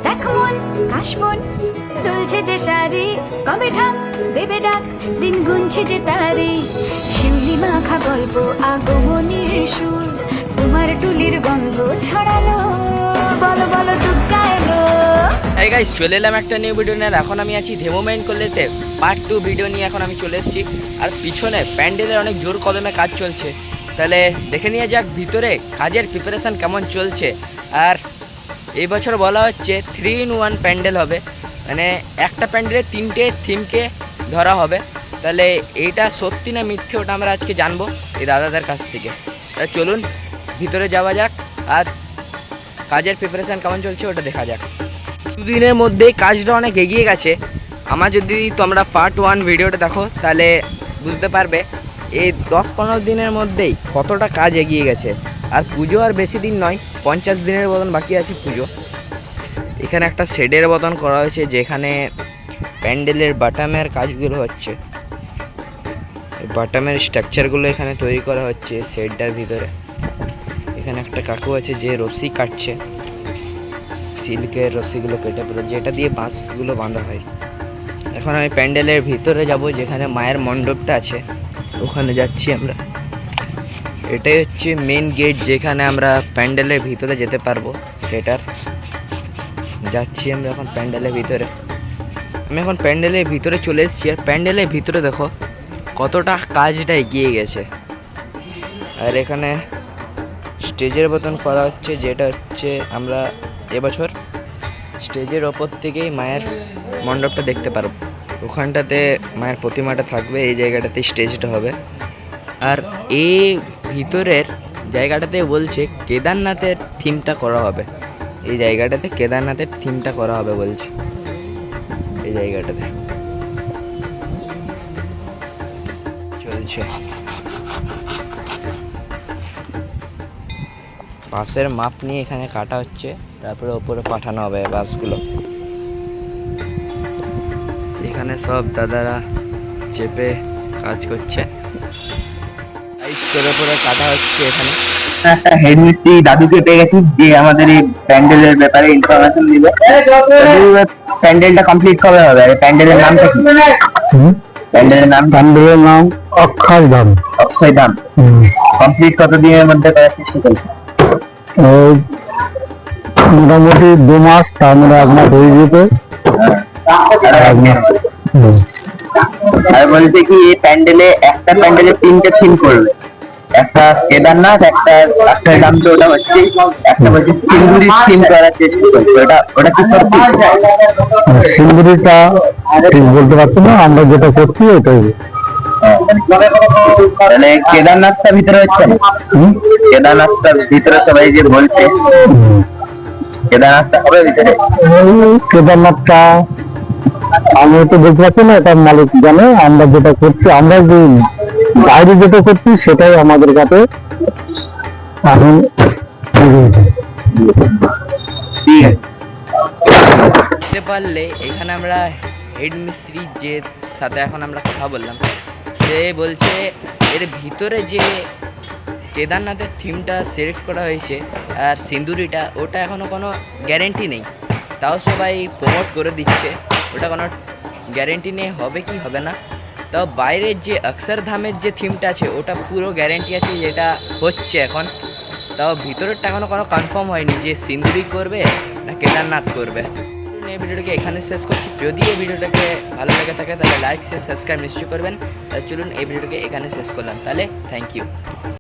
দেখ মন কাশমন দুলছে যে শাড়ি, কবে ঢাক দেবে ডাক, দিন গুনছে যে তারি। শিউলি মাখা গল্প আগমনীর সুর, তোমার টুলির গন্ধ ছড়ালো, বলো বলো দুগ্গা এলো। এই গাইস, চলে এলাম একটা নিউ ভিডিও নিয়ে। এখন আমি আছি ধেমোমেন্ট করলেতে পার্ট 2 ভিডিও নিয়ে এখন আমি চলে এসেছি। আর পিছনে প্যান্ডেলের অনেক জোর কদমে কাজ চলছে, তাহলে দেখে নিয়ে যাক ভিতরে কাজের প্রিপারেশান কেমন চলছে। আর এই বছর বলা হচ্ছে 3-in-1 প্যান্ডেল হবে, মানে একটা প্যান্ডেলে 3টে থিমকে ধরা হবে। তাহলে এইটা সত্যি না মিথ্যে ওটা আমরা আজকে জানবো এই দাদাদের কাছ থেকে। তাহলে চলুন ভিতরে যাওয়া যাক আর কাজের প্রিপারেশান কেমন চলছে ওটা দেখা যাক। দুদিনের মধ্যেই কাজটা অনেক এগিয়ে গেছে। আমার যদি তোমরা পার্ট 1 ভিডিওটা দেখো তাহলে বুঝতে পারবে এই 10-15 দিনের মধ্যেই কতটা কাজ এগিয়ে গেছে। আর পুজো আর বেশি দিন নয়, 50 দিনের মতন বাকি আছে পুজো। এখানে একটা শেডের মতন করা হয়েছে যেখানে প্যান্ডেলের বাটামের কাজগুলো হচ্ছে। বাটামের স্ট্রাকচারগুলো এখানে তৈরি করা হচ্ছে শেডটার ভিতরে। এখানে একটা কাকু আছে যে রশি কাটছে, সিল্কের রশিগুলো কেটে পড়ে যেটা দিয়ে বাঁশগুলো বাঁধা হয়। এখন আমি প্যান্ডেলের ভিতরে যাব যেখানে মায়ের মণ্ডপটা আছে, ওখানে যাচ্ছি আমরা। এটাই হচ্ছে মেন গেট যেখানে আমরা প্যান্ডেলের ভিতরে যেতে পারবো, সেটার যাচ্ছি আমরা এখন প্যান্ডেলের ভিতরে। আমি এখন প্যান্ডেলের ভিতরে চলে এসেছি। আর প্যান্ডেলের ভিতরে দেখো কতটা কাজটা এগিয়ে গেছে। আর এখানে স্টেজের মতন করা হচ্ছে, যেটা হচ্ছে আমরা এবছর স্টেজের ওপর থেকেই মায়ের মণ্ডপটা দেখতে পারবো। ওখানটাতে মায়ের প্রতিমাটা থাকবে, এই জায়গাটাতে স্টেজটা হবে। আর এই ভিতরের জায়গাটাতে বলছে কেদারনাথের থিমটা করা হবে। এই জায়গাটাতে কেদারনাথের থিমটা করা হবে বলছে। এই জায়গাটাতে চলছে। বাসের মাপ নিয়ে এখানে কাটা হচ্ছে, তারপরে ওপরে পাঠানো হবে বাসগুলো। এখানে সব দাদারা চেপে কাজ করছে, করে কাটা হচ্ছে। এখানে একটা হেড মিস্ত্রি দাদুকে পেয়ে গেছি যে আমাদের এই প্যান্ডেলের ব্যাপারে ইনফরমেশন দিবে। প্যান্ডেলটা কমপ্লিট কবে হবে? আর প্যান্ডেলের নামটা কি? প্যান্ডেলের নাম অক্ষয় ধাম। অক্ষয় ধাম কমপ্লিট কত দিনের মধ্যে করার চেষ্টা করছে? মোটামুটি 2 মাস, তার মধ্যে আপনার হয়ে যেতে। আর বলছে কি এই প্যান্ডেলে একটা প্যান্ডেলে 3টে থিম করবে, একটা কেদারনাথ, একটা অক্ষয় ধাম, তো ওটা হচ্ছে। একটা বলছে সিন্দুরি থিম করার চেষ্টা করছে, ওটা কি সত্যি? সিন্দুরিটা ঠিক বলতে পারছি না, আমরা যেটা করছি ওটাই। তাহলে কেদারনাথটা ভিতরে হচ্ছে না? কেদারনাথটার ভিতরে সবাই যে বলছে কেদারনাথটা হবে ভিতরে। কেদারনাথটা আমি তো বলতে পারছি না, এটা মালিক জানে। আমরা যেটা করছি, আমরা যে বাইরে যেটা করছি সেটাই আমাদের কাছে এখন। দেখতে পারলে এখানে আমরা হেড মিস্ত্রি যে সাথে এখন আমরা কথা বললাম, সে বলছে এর ভিতরে যে কেদারনাথের থিমটা সিলেক্ট করা হয়েছে আর সিন্দুরিটা, ওটা এখনও কোনো গ্যারেন্টি নেই। তাও সবাই প্রমোট করে দিচ্ছে, ওটা কোনো গ্যারেন্টি নেই হবে কি হবে না। তাও বাইরের যে অক্ষরধামের যে থিমটা আছে ওটা পুরো গ্যারেন্টি আছে, যেটা হচ্ছে এখন। তাও ভিতরেরটা এখনও কোনো কনফার্ম হয়নি যে সিন্দুরি করবে না কেদারনাথ করবে। এই ভিডিওটাকে এখানে শেষ করছি। যদি এই ভিডিওটাকে ভালো লেগে থাকে তাহলে লাইক শেয়ার সাবস্ক্রাইব নিশ্চয়ই করবেন। তাহলে চলুন এই ভিডিওটাকে এখানে শেষ করলাম, তাহলে থ্যাংক ইউ।